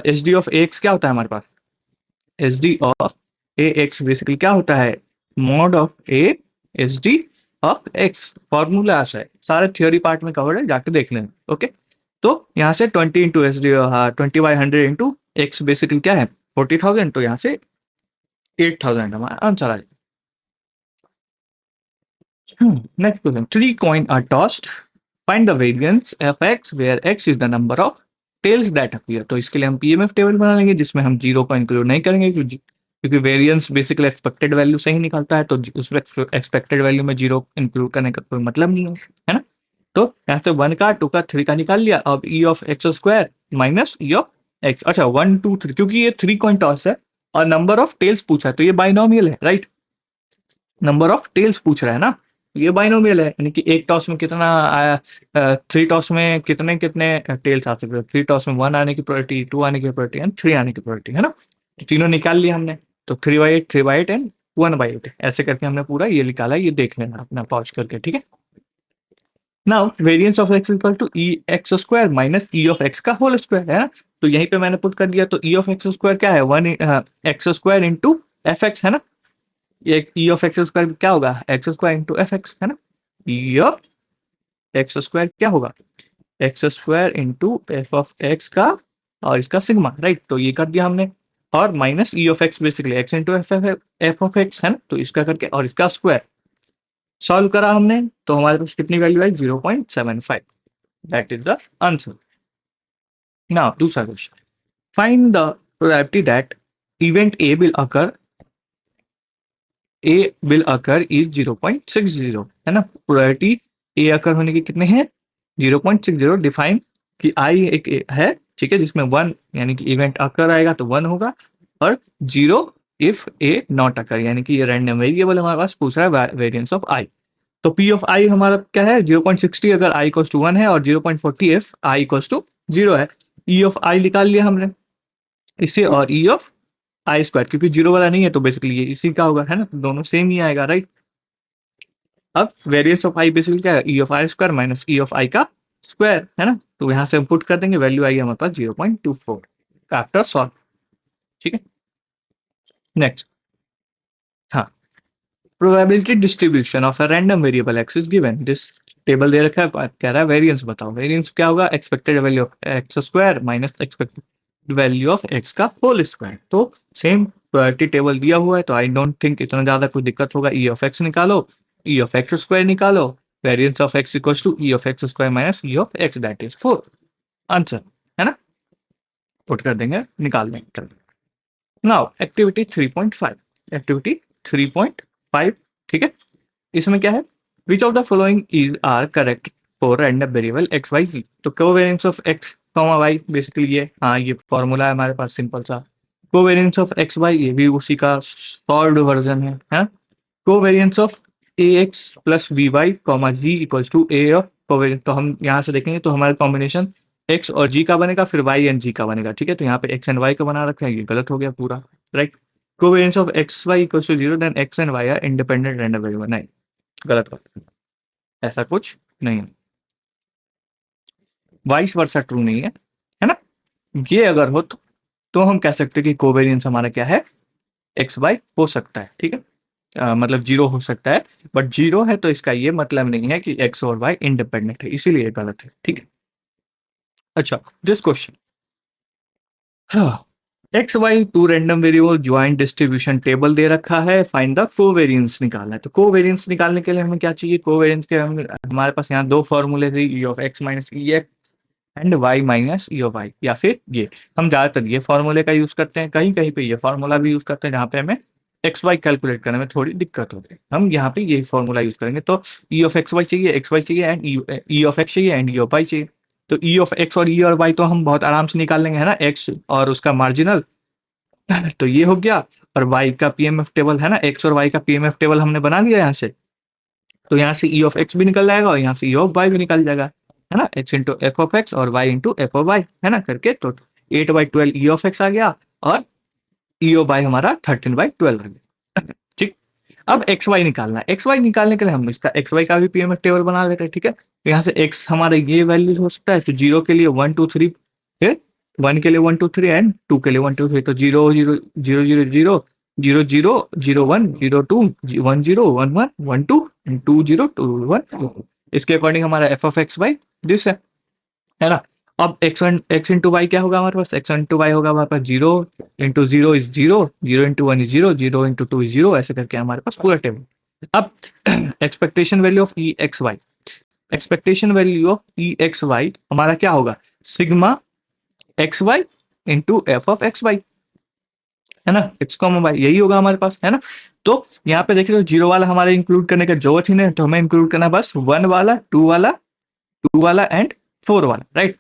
S1: एस डी ऑफ एक्स क्या होता है हमारे पास, S D of a X basically क्या होता है, mod of a S D of X, formula ऐसा है, सारे थियोरी पार्ट में कवर्ड है, जाके देख लेना, ओके। तो यहाँ से 20 into S D 20/100 into x basically क्या है 40,000, तो यहाँ से 8,000 हमारा आंसर आ जाएगा। Next question, 3 coin are tossed, find the variance of x where x is the number of tails that appear, तो इसके लिए हम पीएमएफ टेबल बना लेंगे जिसमें हम जीरो को इंक्लूड नहीं करेंगे, क्योंकि वेरिएंस बेसिकली एक्सपेक्टेड वैल्यू से ही निकलता है, तो उसमें एक्सपेक्टेड वैल्यू में जीरो इंक्लूड करने का कोई मतलब नहीं है ना, तो यहाँ से 1 का 2 का 3 का निकाल लिया, अब E of X square minus E of x, अच्छा 1 2 3, क्योंकि ये 3 कॉइन टॉस है और नंबर ऑफ टेल्स पूछा है, तो ये बाइनोमियल है, राइट, नंबर ऑफ टेल्स पूछ रहा है ना, ये बाइनोमियल है, यानी कि एक टॉस में कितना आया, 3 टॉस में कितने कितने टेल्स आ सकते हैं, 3 टॉस में 1 आने की प्रोबेबिलिटी, 2 आने की प्रोबेबिलिटी एंड 3 आने की प्रोबेबिलिटी, है ना, तो तीनों निकाल लिया हमने, तो 3/8 3/8 एंड 1/8 ऐसे करके हमने पूरा ये निकाला, ये देख लेना अपना पॉज करके, ठीक है। Now variance of X equal to E X square minus E of X का होल स्क्वायर, है ना, तो यहीं पे मैंने पुट कर दिया, तो ई ऑफ एक्स स्क्वायर क्या है, 1 x² इंटू एफ एक्स, है ना, ये ई ऑफ एक्स स्क्वायर क्या होगा, x square into F X, है ना, ई ऑफ एक्स स्क्वायर क्या होगा, x square into F of X का और इसका सिग्मा, राइट, तो ये कर दिया हमने, और minus E of x basically x into F of x, है ना, तो इसका करके और इसका स्क्वायर सॉल्व करा हमने, तो हमारे पास कितनी वैल्यू आई 0.75, that is the answer. Now दूसरा question, find the probability that event A will occur is 0.60, है ना, प्रोबेबिलिटी ए अकर होने की कितने हैं 0.60, डिफाइन कि आई एक है, ठीक है, जिसमें 1 यानी कि इवेंट अकर आएगा तो 1 होगा, और 0 इफ ए नॉट अकर, यानी कि ये रैंडम वेरिएबल हमारे पास पूछ रहा है वेरिएंस ऑफ आई, तो पी ऑफ आई हमारा क्या है 0.60 अगर आई इक्वल्स टू 1 है, और 0.40 इफ आई इक्वल्स टू 0 है, ई ऑफ आई निकाल लिया हमने इससे, और ई ऑफ आई स्क्वायर, क्योंकि 0 वाला नहीं है तो बेसिकली ये इसी का होगा, है ना, दोनों सेम ही आएगा, राइट। अब वेरिएंस ऑफ आई बेसिकली क्या है, E of I square minus E of I का स्क्वायर, है ना, तो यहाँ से हम पुट कर देंगे, वैल्यू आई हमारे पास 0.24 आफ्टर सॉल्व, ठीक है। नेक्स्ट, हाँ, probability distribution of a random variable X is given, this table दे रखा है, कह रहा है वेरिएंस बताओ, वेरिएंस क्या होगा, expected value of X square minus expected value of X का होल स्क्वायर, तो सेम प्रोबेबिलिटी टेबल दिया हुआ है, तो आई डोंट थिंक इतना ज्यादा कोई दिक्कत होगा, ई ऑफ एक्स निकालो, ई ऑफ एक्स स्क्वायर निकालो, variance of X equals to E of X square minus E of X, that is 4, answer, है ना, पुट कर देंगे, निकाल देंगे। नाउ एक्टिविटी 3.5, एक्टिविटी 3.5, ठीक है, इसमें क्या है, which of the following is are correct for random variable X Y Z. तो covariance of X comma Y basically ये, हाँ ये फॉर्मूला है हमारे पास सिंपल सा। कोवेरिएंस ऑफ एक्स वाई ये भी उसी का सॉल्व्ड वर्जन है, हाँ। Covariance of a X plus b Y comma Z equals to a of covariance. तो हम यहाँ से देखेंगे तो हमारा कॉम्बिनेशन एक्स और जी का बनेगा, फिर वाई एंड जी का बनेगा, ठीक है। तो यहाँ पे एक्स एंड वाई का बना रखा है, ये गलत हो गया पूरा, right. Covariance of X Y equals to zero then X and Y are independent random variable, नहीं, गलत बात, ऐसा कुछ नहीं है। वाइस वर्सा ट्रू नहीं है ना। ये अगर हो तो हम कह सकते हैं कि कोवेरिएंस हमारा क्या है, एक्स वाई हो सकता है, ठीक है। मतलब जीरो हो सकता है, बट जीरो है तो इसका ये मतलब नहीं है कि एक्स और वाई इंडिपेंडेंट है, इसीलिए गलत है, ठीक है। अच्छा, दिस क्वेश्चन, हाँ, X Y two random variable joint distribution table दे रखा है, फाइंड द कोवेरिएंस निकालना है। तो कोवेरिएंस निकालने के लिए हमें क्या चाहिए, कोवेरिएंस के हमारे पास यहाँ दो फॉर्मूले थे, E of X minus E X and Y minus E of Y, या फिर ये, हम ज्यादातर ये फॉर्मूले का यूज करते हैं, कहीं कहीं पे ये फॉर्मूला भी यूज करते हैं जहाँ पे हमें एक्स वाई कैलकुलेट करने में थोड़ी दिक्कत होती है, हम यहाँ पे ये फॉर्मूला यूज करेंगे। तो ई ऑफ एक्स वाई चाहिए एंड ई ऑफ एक्स चाहिए एंड ई ऑफ वाई चाहिए। तो ई ऑफ एक्स और ई और वाई तो हम बहुत आराम से निकाल लेंगे, है ना, एक्स और उसका मार्जिनल, तो ये हो गया। और वाई का पीएमएफ टेबल है ना, एक्स और वाई का पीएमएफ टेबल हमने बना दिया यहाँ से, तो यहाँ से ई ऑफ एक्स भी निकल जाएगा और यहाँ से ई ऑफ वाई भी निकल जाएगा, है ना, X into F of X और Y into F of Y, है ना, करके तो 8/12 ई ऑफ एक्स आ गया और ई ऑफ वाई हमारा 13/12 आ गया, ठीक। अब एक्स वाई निकालना है, एक्स वाई निकालने के लिए हम इसका एक्स वाई का भी पीएमएफ टेबल बना लेते हैं, ठीक है। तो यहाँ से एक्स हमारा ये वैल्यूज हो सकता है, तो जीरो के लिए 1 2 3, फिर 1 के लिए 1 2 3 एंड 2 के लिए 1 2 3, तो 0 0 0 0 0 0 0 0 1 0 2 1 0 1 1 1 2 2 0 2 1, इसके अकॉर्डिंग हमारा F of X why this है ना। अब एक्स इंटू वाई क्या होगा हमारे पास, एक्स इंटू वाई होगा हमारे पास zero into zero is zero, zero into one is zero, zero into two is zero, ऐसे करके हमारे पास पूरा टेबल। अब expectation value of E X Y, expectation value of E X Y हमारा क्या होगा, sigma X Y into F of X Y, है ना, एक्स कॉमा वाई, यही होगा हमारे पास, है ना। तो यहाँ पे देखिए, तो जीरो वाला हमारे इंक्लूड करने का जरूरत ही नहीं, तो हमें इंक्लूड करना बस वन वाला, टू वाला एंड फोर वाला, राइट।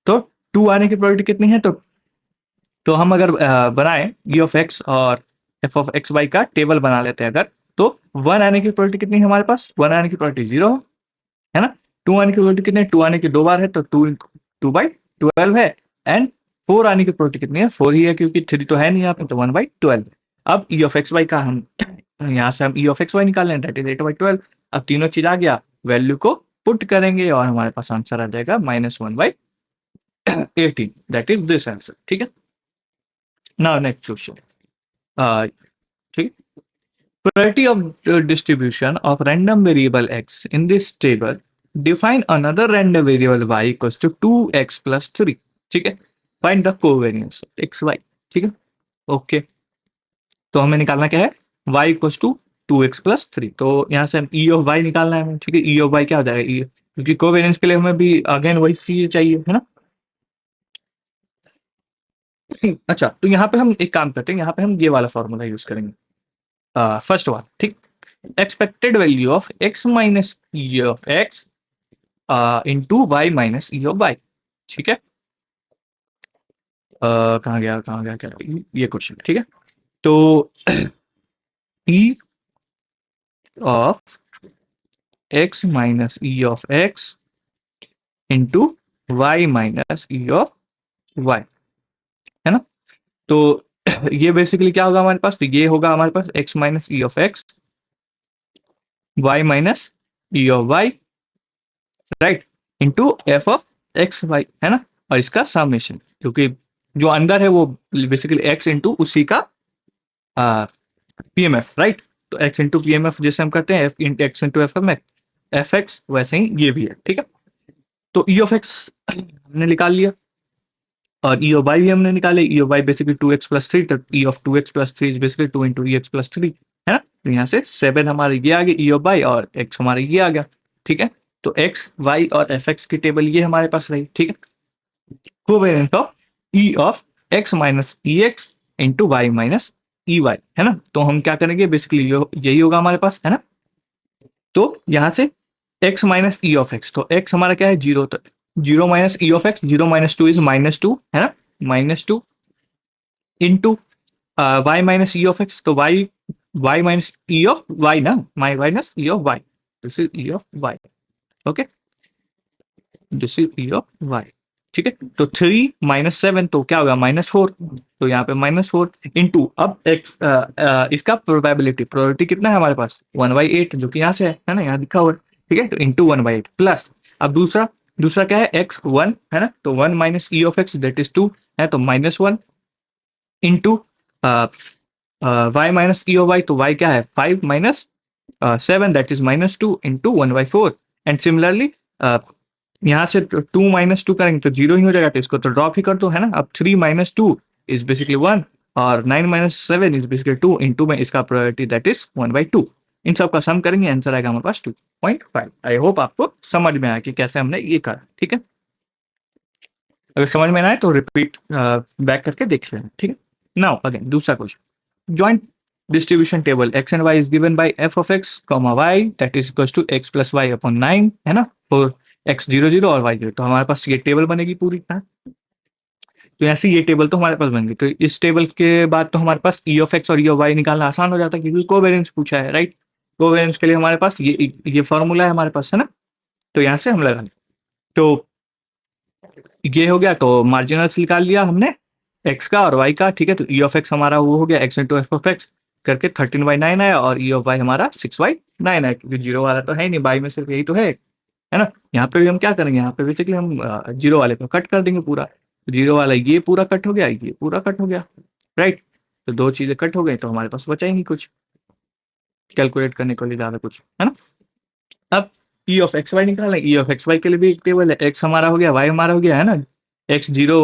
S1: तो टू आने की प्रोबेबिलिटी कितनी है, तो हम अगर बनाए ई ऑफ एक्स और एफ ऑफ एक्स वाई का टेबल बना लेते हैं अगर, तो वन आने की प्रोबेबिलिटी कितनी है हमारे पास, वन आने की प्रोबेबिलिटी जीरो है ना। टू आने की प्रोबेबिलिटी कितनी है, टू आने की दो बार है, तो 2/12 है। एंड फोर आने की प्रोबेबिलिटी कितनी है, फोर ही है, क्योंकि थ्री तो है नहीं यहाँ पे, तो 1/12। अब ई ऑफ एक्स वाई का हम यहाँ से हम ई ऑफ एक्स वाई निकाल लें, दैट इज 8/12। अब तीनों चीज आ गया, वैल्यू को पुट करेंगे और हमारे पास आंसर आ जाएगा -1/18, दैट इज दिस आंसर, ठीक है। नाउ नेक्स्ट क्वेश्चन, ठीक, probability of distribution of random variable x in this table, define another random variable y equals to 2x plus 3, ठीक है। Find the covariance x y, ठीक है, okay. तो हमें निकालना क्या है, y equals to 2x plus 3, तो यहाँ से हम e ऑफ y निकालना है हमें, ठीक है। e ऑफ y क्या हो जाएगा, e, क्योंकि कोवेरिएंस के लिए हमें भी अगेन वही चीज चाहिए, है ना। अच्छा, तो यहाँ पे हम एक काम करते हैं, यहाँ पे हम ये वाला फॉर्मूला यूज करेंगे, फर्स्ट वन, ठीक। Expected value of x minus E of X into Y minus E of Y, ठीक है। कहाँ गया क्या, ये क्वेश्चन, ठीक है। तो e of x minus E of X into Y minus E of Y, है ना। तो ये बेसिकली क्या होगा हमारे पास, तो ये होगा हमारे पास x minus E of X, Y minus E of Y, right, into F of X Y, है ना। और इसका समेशन, क्योंकि जो अंदर है वो बेसिकली एक्स इंटू उसी का पीएमएफ, राइट। तो एक्स इंटू पीएमएफ जैसे हम करते हैं एक्स इंटू एफ में एफ एक्स, वैसे ही ये भी है, ठीक है। तो ई ऑफ एक्स हमने निकाल लिया और ई ऑफ वाई भी हमने निकाले, E of Y basically 2x plus 3, तो E of 2x plus 3 is basically 2 into E X plus 3, है ना। तो यहाँ से 7 हमारे ये आ गया ई ऑफ वाई और x हमारे ये आ गया, ठीक है। तो x y और एफ एक्स की टेबल ये हमारे पास रही, ठीक है। Covariant of E of X minus E X into Y minus E Y, है ना। तो हम क्या करेंगे, बेसिकली यही होगा हमारे पास, है ना। तो यहाँ से X minus E of X, तो एक्स हमारा क्या है 0, तो 0 minus E of X, 0 - 2 is -2, है ना, -2 into Y minus E of X, तो Y minus E of Y ना, minus E of Y, this is E of Y, okay, this is E of Y, ठीक है। तो 3 - 7 तो क्या होगा -4, तो यहाँ पे -4 इंटू, अब एक्स इसका प्रोबेबिलिटी कितना है हमारे पास 1/8, जो कि यहाँ से है ना, यहाँ लिखा हुआ है, ठीक है, तो इंटू 1/8 प्लस, अब दूसरा दूसरा क्या है x1, है ना, तो 1 minus E of X that is 2 है, तो -1 into Y minus E of Y, तो y क्या है 5 - 7 that is -2 into 1/4, and similarly यहाँ से 2 - 2 करेंगे तो 0 ही हो जाएगा, तो इसको तो ड्रॉप ही कर दो, है ना। अब 3 - 2 इज बेसिकली 1, और 9 - 7 इज बेसिकली 2 इंटू में इसका प्रोबेबिलिटी दैट इज 1/2, इन सब का सम करेंगे, आंसर आएगा हमारे पास 2.5। आई होप आपको समझ में आया कि कैसे हमने ये करा, ठीक है। अगर समझ में ना आए तो रिपीट बैक करके देख लेना, ठीक है। नाउ अगेन दूसरा question, joint distribution table x and y is given by f of x, y that is equals to x plus y upon 9, है ना, फॉर x 0 0 और y 0, तो हमारे पास ये टेबल बनेगी पूरी, हाँ? तो ऐसे ये टेबल तो हमारे पास बन गई, तो इस टेबल के बाद तो हमारे पास ई ऑफ एक्स और ई ऑफ वाई निकालना आसान हो जाता है, क्योंकि कोवेरिएंस पूछा है, राइट। कोवेरिएंस के लिए हमारे पास ये फॉर्मूला है हमारे पास, है ना, तो यहाँ से हम लगा लें, तो ये हो गया, तो मार्जिनल्स निकाल लिया हमने एक्स का और वाई का, ठीक है, तो ई ऑफ एक्स हमारा वो हो गया x into F of x करके 13/9 आया, और ई ऑफ वाई हमारा 6/9 आया, क्योंकि जीरो वाला तो है ही नहीं, बाई में सिर्फ यही तो है ना। यहाँ पे भी हम क्या करेंगे, यहाँ पे बेसिकली हम जीरो वाले को कट कर देंगे पूरा, जीरो वाला ये पूरा कट हो गया, ये पूरा कट हो गया, राइट, तो दो चीजें कट हो गई, तो हमारे पास बचा ही नहीं कुछ कैलकुलेट करने के लिए ज्यादा कुछ, है ना। अब ई ऑफ एक्स वाई निकालना है, ई ऑफ एक्स वाई के लिए भी एक टेबल है, एक्स हमारा हो गया, वाई हमारा हो गया, है ना, एक्स 0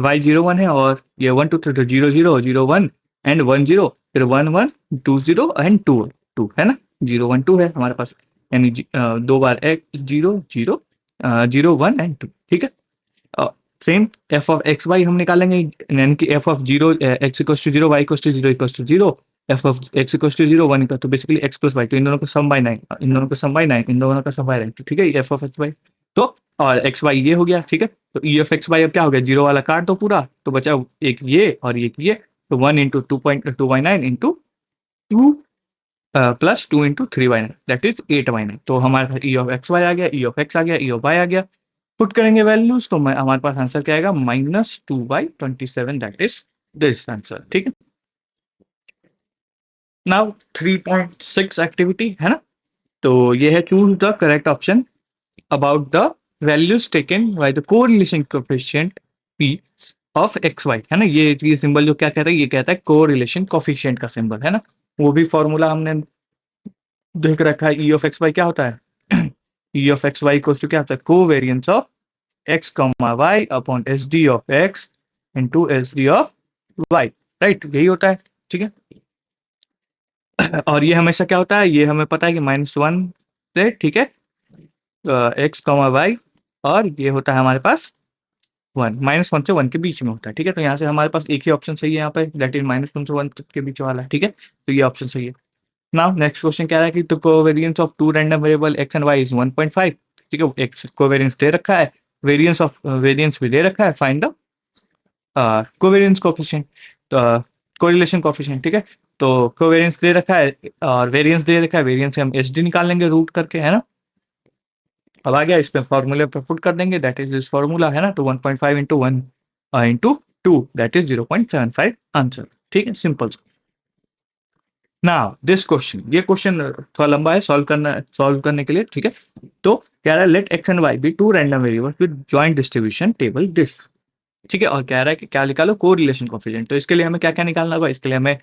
S1: वाई 0 1 है, और ये 1 2 3 तो 0 0 0 1 एंड 1 0, फिर 1 1 2 0 एंड 2 2, है ना, 0 1 2 है हमारे पास, यानी दो बार एक्स 0 0 0 1 एंड 2, ठीक है। Same F of X Y हम निकालेंगे, यानी कि F of 0 X equal to 0 Y equal to 0 equal to 0, F of X equal to 0 1 equal, तो बेसिकली एक्स प्लस वाई, तो इन दोनों को सम बाय 9, इन दोनों को सम बाय 9, इन दोनों का सम बाय 9, तो ठीक है, एफ ऑफ एक्स वाई, तो और एक्स वाई ये हो गया, ठीक है, तो ई ऑफ एक्स वाई अब क्या हो गया, जीरो वाला काट दो पूरा, तो बचा एक ये और एक ये, तो 1 into 2.2/9 into 2 plus 2 into 3/9 that is 8/9, तो हमारे पास ई ऑफ एक्स वाई आ गया, ई ऑफ एक्स आ गया, ई ऑफ वाई आ गया, पुट करेंगे वैल्यूज, तो हमारे पास आंसर क्या आएगा -2/27, दैट इज दिस आंसर, ठीक है। नाउ 3.6 एक्टिविटी, है ना, तो ये है choose the correct option about the values taken by the correlation coefficient p of X Y, है ना, ये सिंबल जो क्या कहता है, ये कहता है कोरिलेशन कोएफिशिएंट का सिंबल, है ना, वो भी फॉर्मूला हमने देख रखा है, ई ऑफ एक्स वाई क्या होता है E of X Y equals to क्या होता है, covariance of x comma Y upon S D of X into S D of Y, right, यही होता है, ठीक है। और ये हमेशा क्या होता है, ये हमें पता है कि -1 से, ठीक है, एक्स कॉमा वाई, और ये होता है हमारे पास 1, -1 से 1 के बीच में होता है, ठीक है, तो यहाँ से हमारे पास एक ही ऑप्शन सही है यहाँ पे, दैट इज -1 से 1 के बीच वाला, ठीक है, तो ये ऑप्शन सही है। नाउ नेक्स्ट क्वेश्चन कह रहा है कि तो covariance of two random variable X and Y is 1.5, ठीक है, एक कोवेरिएंस दे रखा है, वेरिएंस भी दे रखा है, find the covariance coefficient, correlation coefficient, ठीक है, तो कोवेरिएंस दे रखा है और वेरिएंस दे रखा है, वेरिएंस से हम एसडी निकाल लेंगे रूट करके, है ना। अब आ गया, इस पे फॉर्मूले पे पुट कर देंगे, दैट इज दिस फॉर्मूला, है ना, तो 1.5 into 1 into 2 that is 0.75 answer, ठीक है, सिंपल। नाउ दिस क्वेश्चन, ये क्वेश्चन थोड़ा लंबा है, सॉल्व करने के लिए, ठीक है, तो कह रहा है let X and Y be two random variables with joint distribution table this, ठीक है, और कह रहा है कि क्या निकालो कोरिलेशन कोएफिशिएंट, तो इसके लिए हमें क्या क्या निकालना होगा, इसके लिए हमें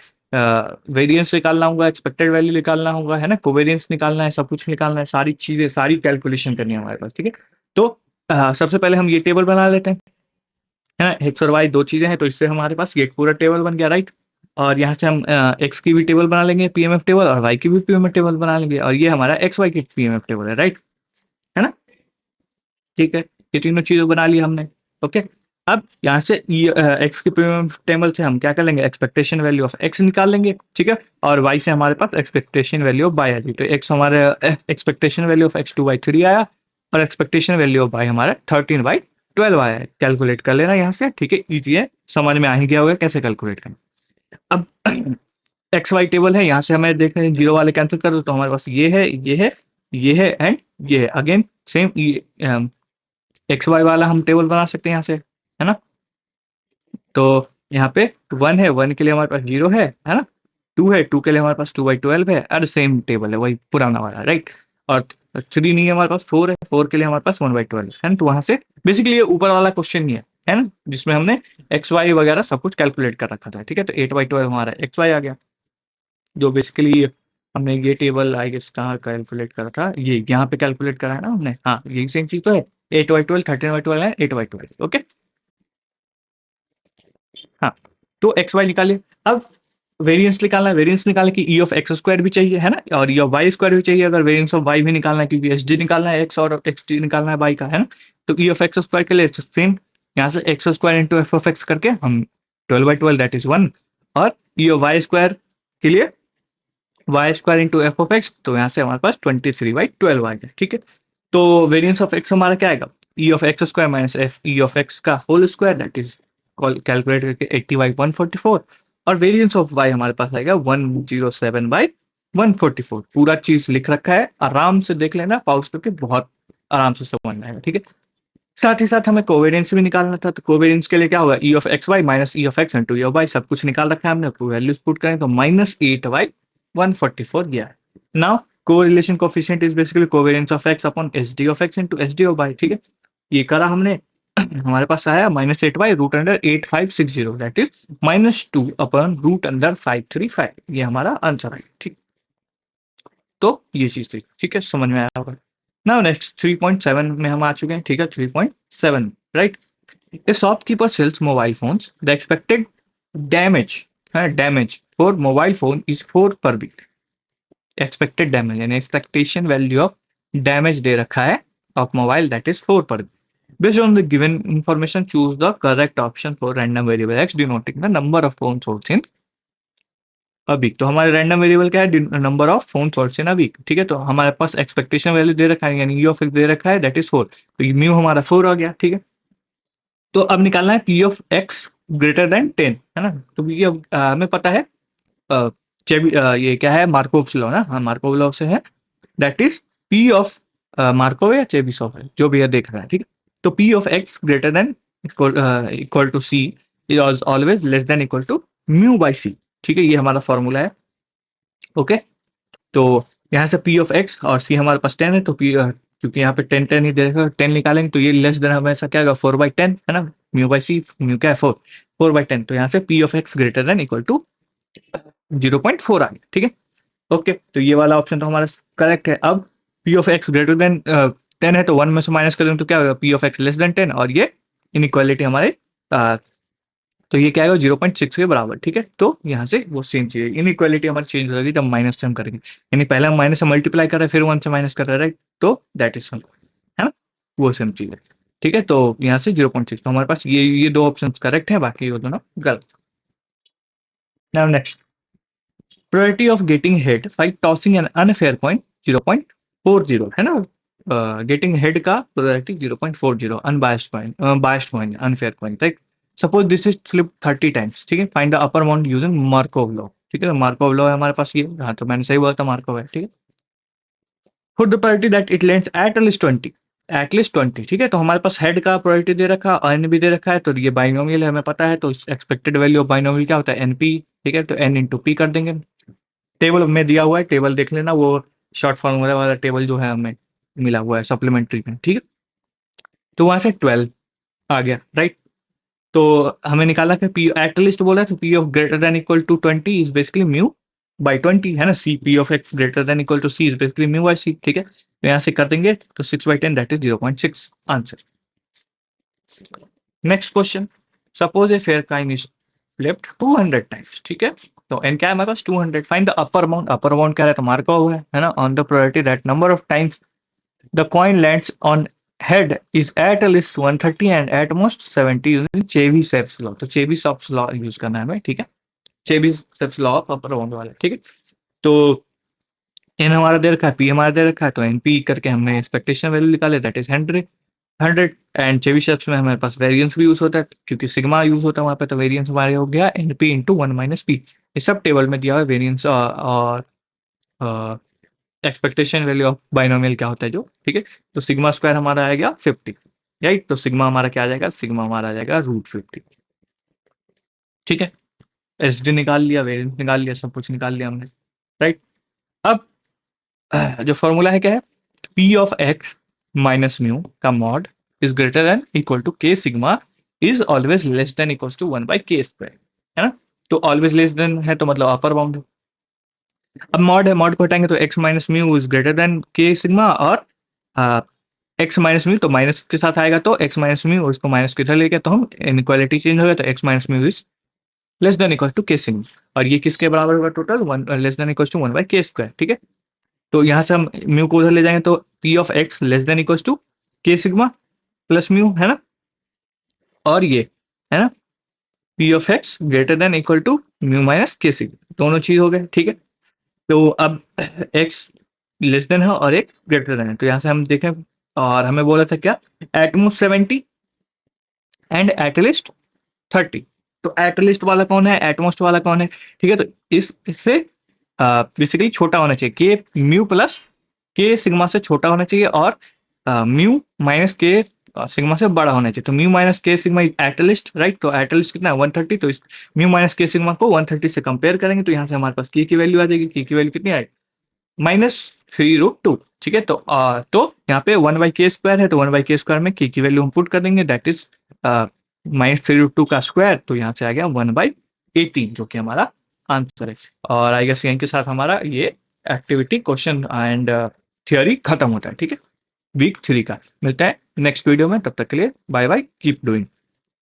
S1: वेरिएंस निकालना होगा, एक्सपेक्टेड वैल्यू निकालना होगा, है ना, कोवेरिएंस निकालना है, सब कुछ निकालना है, सारी चीजें, सारी कैलकुलेशन करनी है हमारे पास, ठीक है। तो सबसे पहले हम ये टेबल बना लेते हैं, है ना, एक्स और वाई दो चीजें हैं, तो इससे हमारे पास ये पूरा टेबल बन गया, राइट, और यहाँ से हम एक्स की भी टेबल बना लेंगे पीएमएफ टेबल, और वाई की भी पीएमएफ टेबल बना लेंगे, और ये हमारा एक्स वाई की पीएमएफ टेबल है, राइट, है ना, ठीक है, ये तीनों चीजें बना ली हमने, ओके। अब यहाँ से एक्स के प्रीमियम टेबल से हम क्या कर लेंगे, एक्सपेक्टेशन वैल्यू ऑफ एक्स निकाल लेंगे, ठीक है, और वाई से हमारे पास एक्सपेक्टेशन वैल्यू ऑफ वाई आ गई। तो एक्स हमारे एक्सपेक्टेशन वैल्यू ऑफ एक्स 2/3 आया और एक्सपेक्टेशन वैल्यू ऑफ वाई हमारा 13/12 आया है। कैलकुलेट कर लेना यहाँ से, ठीक है, ईजी है, समझ में आ ही गया होगा कैसे कैलकुलेट करना। अब एक्स वाई टेबल है, यहाँ से हमें देखते हैं जीरो वाले कैंसिल कर दो तो हमारे पास ये है, ये है, ये है एंड ये है। अगेन सेम एक्स वाई वाला हम टेबल बना सकते हैं यहाँ से, है ना। तो यहाँ पे 1 है, 1 के लिए हमारे पास 0 है ना। 2 है, 2 के लिए हमारे पास 2/12 है, और सेम टेबल है वही पुराना वाला, राइट। और 3 नहीं है हमारे पास, 4 है, 4 के लिए हमारे पास 1/12 है ना। तो वहां से बेसिकली ये ऊपर वाला क्वेश्चन ही है ना, जिसमें हमने एक्स वाई वगैरह सब कुछ कैलकुलेट कर रखा था, ठीक है। तो 8/12 हमारा एक्स वाई आ गया, जो बेसिकली हमने ये टेबल आई गेस कहाँ कैलकुलेट करा था, ये यहाँ पे कैलकुलेट करा है ना हमने, हाँ यही सेम चीज तो है। 8/12, 13/12 है, 8/12, ओके। हाँ, तो एक्स वाई निकालिए। अब वेरिएंस निकालना है, वेरिएंस निकालने की ई ऑफ एक्स स्क्वायर भी चाहिए, है ना, और ई ऑफ वाई स्क्वायर भी चाहिए अगर वेरिएंस ऑफ वाई भी निकालना है, क्योंकि एच डी निकालना है एक्स और एक्स डी निकालना है वाई का, है ना। तो ई ऑफ एक्स स्क्वायर के लिए सेम, यहाँ से x square into F of x करके हम 12/12 दैट इज 1, और ई ऑफ वाई स्क्वायर के लिए Y square into F of X, तो यहाँ से हमारे पास 23/12 आ गया, ठीक है। तो वेरिएंस ऑफ एक्स हमारा क्या आएगा, E of X square minus F E of X का whole square that is calculate करके 80/144, और वेरिएंस ऑफ वाई हमारे पास आएगा 107/144। पूरा चीज लिख रखा है, आराम से देख लेना, पॉज करके बहुत आराम से समझ में आएगा, ठीक है। साथ ही साथ हमें कोवेरियंस भी निकालना था, तो कोवेरियंस के लिए क्या होगा, E of X Y minus E of X into E of Y, सब कुछ निकाल रखा है हमने, वैल्यूज पुट करें तो -8/144 गया है। Now correlation coefficient is basically covariance of X upon S D of X into S D of Y, ठीक है। ये करा हमने, हमारे पास आया -8/√8/560 दैट इज -2/√535, ये हमारा आंसर है, ठीक। तो ये चीज थी, ठीक है, समझ में आया होगा। नाउ नेक्स्ट 3.7 में हम आ चुके हैं, ठीक है, 3.7, right. A shopkeeper sells mobile phones. The expected damage, damage for mobile phone is 4 per week. Expected damage यानी expectation value of damage दे रखा है of mobile that is 4 per week. Based on the given information, choose the correct option for random variable x denoting the number of phone sold in a week. तो हमारे random variable क्या है, number of phone sold in a week, ठीक है। तो हमारे पास expectation value दे रखा है यानी e of x दे रखा है that is 4, तो म्यू हमारा 4 आ गया, ठीक है। तो अब निकालना है P of X greater then 10, है ना। तो ये हमें पता है, ये क्या है, मार्कोव लॉ ना, हाँ मार्कोव लॉ से है, that is P of Markov या चेबिशॉफ है, जो भी है देख रहा है, ठीक है। तो P of X greater than equal to C is always less than equal to mu by C, ठीक है, ये हमारा फॉर्मूला है, ओके। तो यहाँ से पी ऑफ एक्स और सी हमारे पास 10 है, तो पी क्योंकि यहाँ पे 10 ही दे रखा है, 10 निकालेंगे तो ये लेस देन हमेशा क्या होगा, 4/10, है ना। म्यू बाई सी, म्यू क्या है 4/10, तो यहाँ से P of X greater than equal to 0.4 आ गया, ठीक है, ओके। तो ये वाला ऑप्शन तो हमारा करेक्ट है। अब P of X greater then 10 है, तो 1 में से माइनस करें तो क्या होगा, P of X less then 10, और ये इनइक्वालिटी हमारे तो ये क्या आएगा 0.6 के बराबर, ठीक है। तो यहाँ से वो सेम चीज है, इनइक्वालिटी हमारी चेंज हो जाएगी, तब माइनस से हम करेंगे, यानी पहले हम माइनस से मल्टीप्लाई कर रहे हैं फिर 1 से माइनस कर रहे हैं, राइट। तो दैट इज, है ना, वो सेम चीज है, ठीक है। तो यहाँ से 0.6, तो हमारे पास ये दो ऑप्शन करेक्ट है, बाकी वो दोनों गलत। Now next, probability of getting head by tossing an unfair coin 0.40, है ना। गेटिंग हेड का probability 0.40, unbiased coin, biased coin, unfair coin, right. Suppose this is flip 30 times, ठीक है, find the upper amount using Markov law, ठीक है। Markov law है हमारे पास ये, हाँ तो मैंने सही बोला था, मार्कोव है, ठीक है। For the probability that it lands at least 20, ठीक है। तो हमारे पास हेड का प्रोबेबिलिटी दे रखा है, एन भी दे रखा है, तो ये बाइनोमियल है, हमें पता है। तो एक्सपेक्टेड वैल्यू ऑफ बाइनोमियल क्या होता है, एनपी, ठीक है। तो एन इंटू पी कर देंगे, टेबल में दिया हुआ है, टेबल देख लेना, वो शॉर्ट फॉर्मूला वाला टेबल जो है हमें मिला हुआ है सप्लीमेंट्री में, ठीक है। तो वहां से 12 आ गया, राइट। तो हमें निकाला कि पी एटलिस्ट बोला है, तो P of greater than equal to 20 is basically mu by 20, है ना। C P of X greater than equal to C is basically mu by C, ठीक है। तो यहाँ से कर देंगे तो 6/10 that is 0.6 answer. Next question, suppose a fair coin is flipped 200 times, ठीक है। तो एन क्या है हमारे पास 200, find the upper amount, upper amount क्या है तो मार्का हुआ है ना, on the probability that number of times the coin lands on head is at least 130 and at most 70 using Chebyshev law. तो Chebyshev law यूज करना है हमें, ठीक है, Chebyshev law of upper bound वाला, ठीक है। तो एन हमारा दे रखा है, पी हमारा दे रखा है, तो एनपी करके हमने एक्सपेक्टेशन वैल्यू निकाले, दैट इज 100 एंड चेबीशेव्स में हमारे पास वेरिएंस भी यूज होता है क्योंकि सिग्मा यूज होता है वहां पे, तो वेरिएंस हमारे हो गया एनपी इंटू 1 माइनस पी। ये सब टेबल में दिया हुआ है वेरिएंस और एक्सपेक्टेशन वैल्यू ऑफ बाइनोमियल क्या होता है जो, ठीक है। तो सिग्मा स्क्वायर हमारा आएगा 50, राइट। तो सिग्मा हमारा क्या आ जाएगा, सिग्मा हमारा आ जाएगा √50, ठीक है। एस डी निकाल लिया, वेरिएंस निकाल लिया, सब कुछ निकाल लिया हमने, राइट। अब जो फॉर्मूला है क्या है, P of X minus mu का mod is greater than equal to K sigma is always less than equal to 1 by K square, है ना। तो ऑलवेज लेस देन है तो मतलब अपर बाउंड है। अब मॉड है, मॉड को हटाएंगे तो X minus mu is greater then के सिग्मा, और एक्स माइनस म्यू तो माइनस के साथ आएगा, तो एक्स माइनस म्यू और इसको माइनस किधर लेके तो हम इनइक्वालिटी चेंज हो गया, तो X minus mu is less than equal to K sigma, और ये किसके बराबर होगा total, one less than equal to 1 by K square, ठीक है। तो यहाँ से हम म्यू को उधर ले जाएंगे तो P of X less than equal to K sigma plus mu, है ना, और ये है ना P of X greater than equal to mu minus K sigma, दोनों चीज हो गए, ठीक है। तो अब एक्स लेस देन है और एक्स ग्रेटर देन है, तो यहाँ से हम देखें, और हमें बोला था क्या, एटमोस्ट 70 एंड एटलिस्ट 30। तो एटलिस्ट वाला कौन है, एटमोस्ट वाला कौन है, ठीक है। तो इससे बेसिकली छोटा होना चाहिए, के म्यू प्लस के सिग्मा से छोटा होना चाहिए, और म्यू माइनस के सिग्मा से बड़ा होना चाहिए। तो mu minus K sigma at least, right. तो एटलिस्ट कितना है 130, तो इस म्यू माइनस के सिग्मा को 130 से कंपेयर करेंगे, तो यहाँ से हमारे पास की वैल्यू आ जाएगी, की वैल्यू कितनी आएगी, -3√2, ठीक है। तो यहाँ पे 1 बाई के स्क्वायर है, तो 1 बाई के स्क्वायर में की वैल्यू हम पुट कर देंगे, दैट इज -3√2 का स्क्वायर, तो यहाँ से आ गया 1/18, जो कि हमारा आंसर है। और आई गेस यहीं के साथ हमारा ये एक्टिविटी क्वेश्चन एंड थियोरी खत्म होता है, ठीक है, वीक 3 का। मिलता है नेक्स्ट वीडियो में, तब तक के लिए बाय बाय, कीप डूइंग।